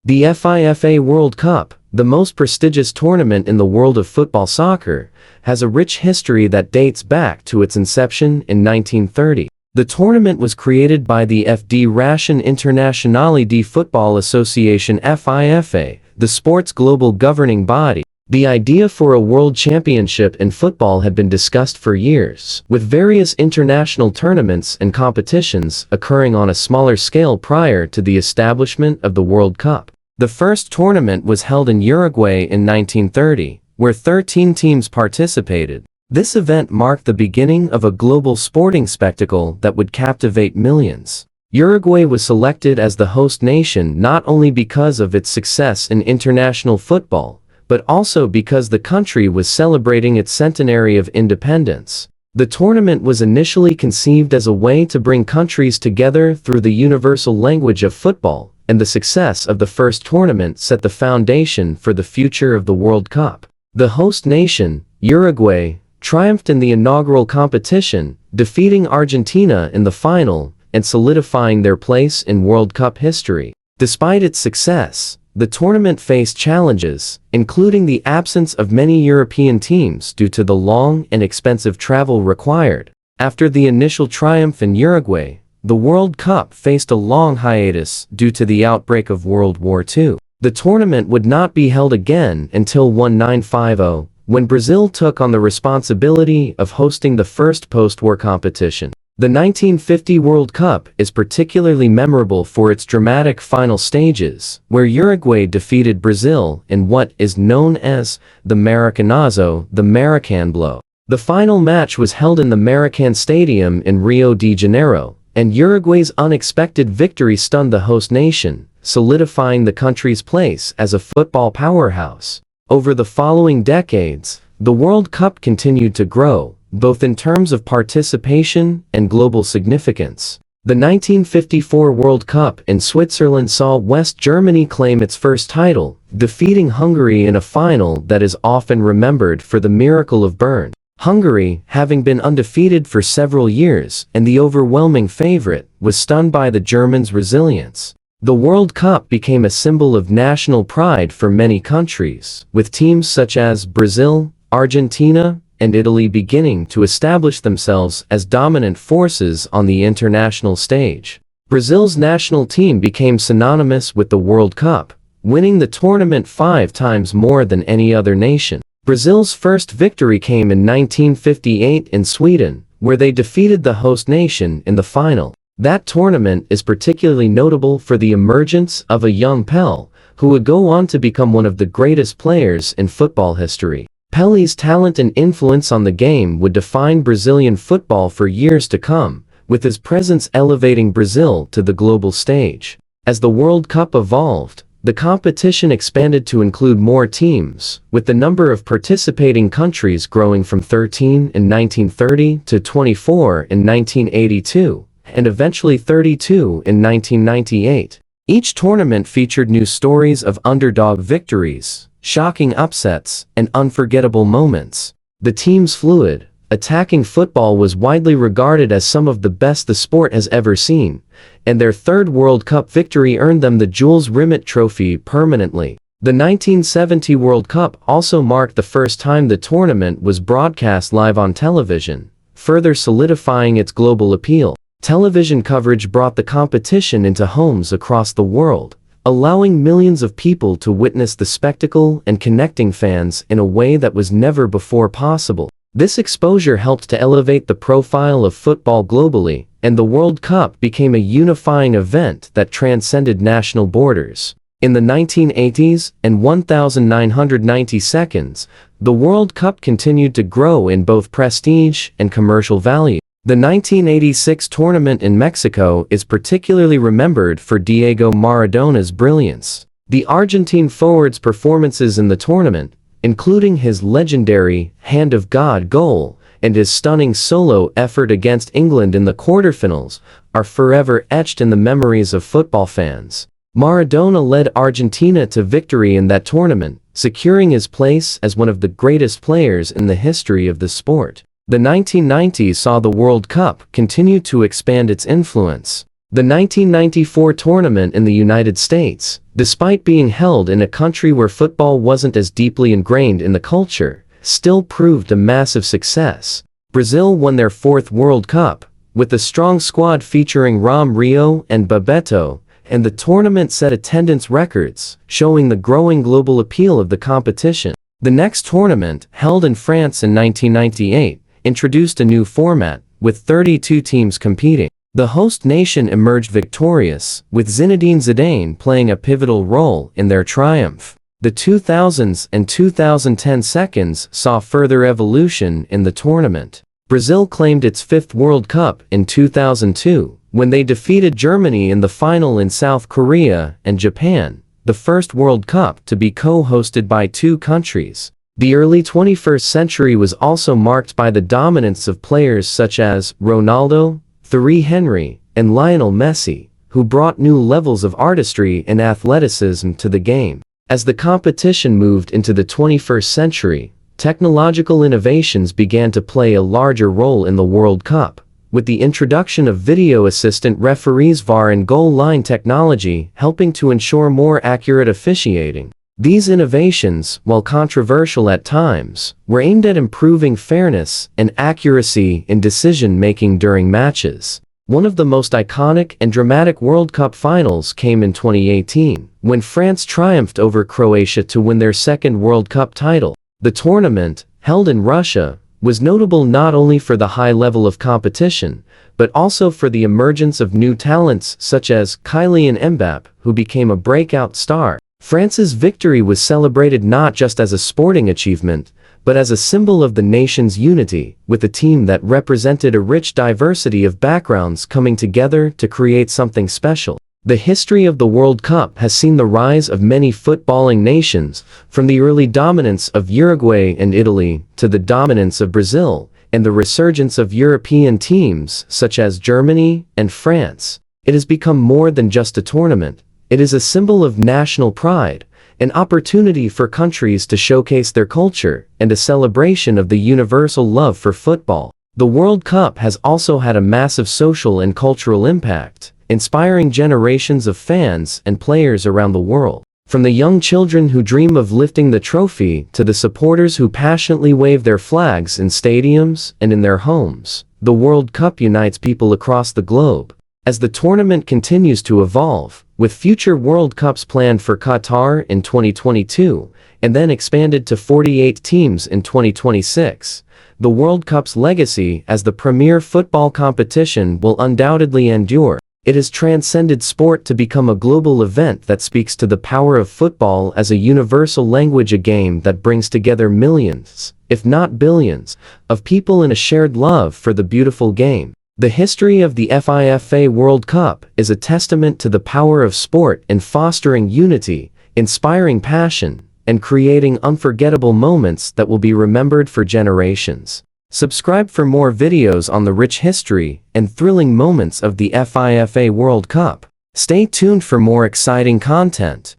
The FIFA World Cup, the most prestigious tournament in the world of football soccer, has a rich history that dates back to its inception in 1930. The tournament was created by the Fédération Internationale de Football Association FIFA, the sport's global governing body. The idea for a world championship in football had been discussed for years, with various international tournaments and competitions occurring on a smaller scale prior to the establishment of the World Cup. The first tournament was held in Uruguay in 1930, where 13 teams participated. This event marked the beginning of a global sporting spectacle that would captivate millions. Uruguay was selected as the host nation not only because of its success in international football, but also because the country was celebrating its centenary of independence. The tournament was initially conceived as a way to bring countries together through the universal language of football, and the success of the first tournament set the foundation for the future of the World Cup. The host nation, Uruguay, triumphed in the inaugural competition, defeating Argentina in the final and solidifying their place in World Cup history. Despite its success, the tournament faced challenges, including the absence of many European teams due to the long and expensive travel required. After the initial triumph in Uruguay, the World Cup faced a long hiatus due to the outbreak of World War II. The tournament would not be held again until 1950, when Brazil took on the responsibility of hosting the first post-war competition. The 1950 World Cup is particularly memorable for its dramatic final stages, where Uruguay defeated Brazil in what is known as the Maracanazo, the Maracan blow. The final match was held in the Maracan Stadium in Rio de Janeiro, and Uruguay's unexpected victory stunned the host nation, solidifying the country's place as a football powerhouse. Over the following decades, the World Cup continued to grow, both in terms of participation and global significance. The 1954 World Cup in Switzerland saw West Germany claim its first title, defeating Hungary in a final that is often remembered for the miracle of Bern. Hungary, having been undefeated for several years and the overwhelming favorite, was stunned by the Germans' resilience. The World Cup became a symbol of national pride for many countries, with teams such as Brazil, Argentina, and Italy beginning to establish themselves as dominant forces on the international stage. Brazil's national team became synonymous with the World Cup, winning the tournament 5 times more than any other nation. Brazil's first victory came in 1958 in Sweden, where they defeated the host nation in the final. That tournament is particularly notable for the emergence of a young Pelé, who would go on to become one of the greatest players in football history. Pelé's talent and influence on the game would define Brazilian football for years to come, with his presence elevating Brazil to the global stage. As the World Cup evolved, the competition expanded to include more teams, with the number of participating countries growing from 13 in 1930 to 24 in 1982, and eventually 32 in 1998. Each tournament featured new stories of underdog victories, shocking upsets, and unforgettable moments. The team's fluid, attacking football was widely regarded as some of the best the sport has ever seen, and their third World Cup victory earned them the Jules Rimet Trophy permanently. The 1970 World Cup also marked the first time the tournament was broadcast live on television, further solidifying its global appeal. Television coverage brought the competition into homes across the world, allowing millions of people to witness the spectacle and connecting fans in a way that was never before possible. This exposure helped to elevate the profile of football globally, and the World Cup became a unifying event that transcended national borders. In the 1980s and 1992, the World Cup continued to grow in both prestige and commercial value. The 1986 tournament in Mexico is particularly remembered for Diego Maradona's brilliance. The Argentine forward's performances in the tournament, including his legendary Hand of God goal and his stunning solo effort against England in the quarterfinals, are forever etched in the memories of football fans. Maradona led Argentina to victory in that tournament, securing his place as one of the greatest players in the history of the sport. The 1990s saw the World Cup continue to expand its influence. The 1994 tournament in the United States, despite being held in a country where football wasn't as deeply ingrained in the culture, still proved a massive success. Brazil won their fourth World Cup, with a strong squad featuring Rio and Bebeto, and the tournament set attendance records, showing the growing global appeal of the competition. The next tournament, held in France in 1998, introduced a new format, with 32 teams competing. The host nation emerged victorious, with Zinedine Zidane playing a pivotal role in their triumph. The 2000s and 2010 seconds saw further evolution in the tournament. Brazil claimed its fifth World Cup in 2002, when they defeated Germany in the final in South Korea and Japan, the first World Cup to be co-hosted by two countries. The early 21st century was also marked by the dominance of players such as Ronaldo, Thierry Henry, and Lionel Messi, who brought new levels of artistry and athleticism to the game. As the competition moved into the 21st century, technological innovations began to play a larger role in the World Cup, with the introduction of video assistant referees, VAR, and goal line technology helping to ensure more accurate officiating. These innovations, while controversial at times, were aimed at improving fairness and accuracy in decision-making during matches. One of the most iconic and dramatic World Cup finals came in 2018, when France triumphed over Croatia to win their second World Cup title. The tournament, held in Russia, was notable not only for the high level of competition, but also for the emergence of new talents such as Kylian Mbappé, who became a breakout star. France's victory was celebrated not just as a sporting achievement, but as a symbol of the nation's unity, with a team that represented a rich diversity of backgrounds coming together to create something special. The history of the World Cup has seen the rise of many footballing nations, from the early dominance of Uruguay and Italy to the dominance of Brazil, and the resurgence of European teams such as Germany and France. It has become more than just a tournament. It is a symbol of national pride, an opportunity for countries to showcase their culture, and a celebration of the universal love for football. The World Cup has also had a massive social and cultural impact, inspiring generations of fans and players around the world. From the young children who dream of lifting the trophy to the supporters who passionately wave their flags in stadiums and in their homes, the World Cup unites people across the globe. As the tournament continues to evolve, with future World Cups planned for Qatar in 2022, and then expanded to 48 teams in 2026, the World Cup's legacy as the premier football competition will undoubtedly endure. It has transcended sport to become a global event that speaks to the power of football as a universal language, a game that brings together millions, if not billions, of people in a shared love for the beautiful game. The history of the FIFA World Cup is a testament to the power of sport in fostering unity, inspiring passion, and creating unforgettable moments that will be remembered for generations. Subscribe for more videos on the rich history and thrilling moments of the FIFA World Cup. Stay tuned for more exciting content.